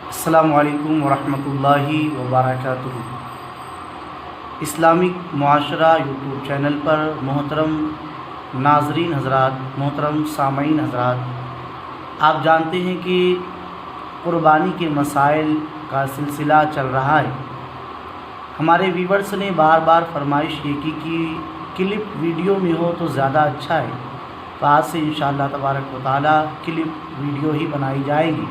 السلام علیکم ورحمۃ اللہ وبرکاتہ۔ اسلامک معاشرہ یوٹیوب چینل پر محترم ناظرین حضرات، محترم سامعین حضرات، آپ جانتے ہیں کہ قربانی کے مسائل کا سلسلہ چل رہا ہے۔ ہمارے ویورز نے بار بار فرمائش یہ کی کہ کلپ ویڈیو میں ہو تو زیادہ اچھا ہے، تو آج سے انشاءاللہ تبارک و تعالی کلپ ویڈیو ہی بنائی جائے گی۔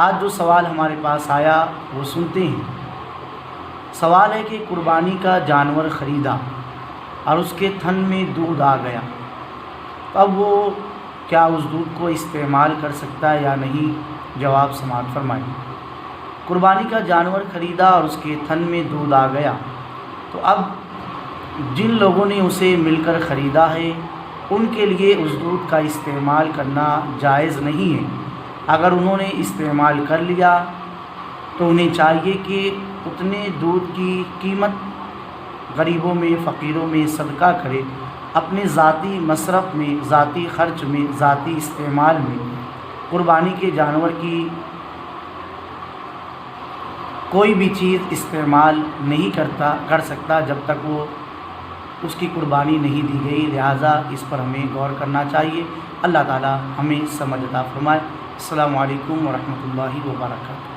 آج جو سوال ہمارے پاس آیا وہ سنتے ہیں۔ سوال ہے کہ قربانی کا جانور خریدا اور اس کے تھن میں دودھ آ گیا، اب وہ کیا اس دودھ کو استعمال کر سکتا ہے یا نہیں؟ جواب سماعت فرمائیں۔ قربانی کا جانور خریدا اور اس کے تھن میں دودھ آ گیا، تو اب جن لوگوں نے اسے مل کر خریدا ہے ان کے لیے اس دودھ کا استعمال کرنا جائز نہیں ہے۔ اگر انہوں نے استعمال کر لیا تو انہیں چاہیے کہ اتنے دودھ کی قیمت غریبوں میں، فقیروں میں صدقہ کرے، اپنے ذاتی مصرف میں، ذاتی خرچ میں، ذاتی استعمال میں قربانی کے جانور کی کوئی بھی چیز استعمال نہیں کر سکتا جب تک وہ اس کی قربانی نہیں دی گئی، لہٰذا اس پر ہمیں غور کرنا چاہیے۔ اللہ تعالی ہمیں سمجھ عطا فرمائے۔ السلام علیکم ورحمۃ اللہ وبرکاتہ۔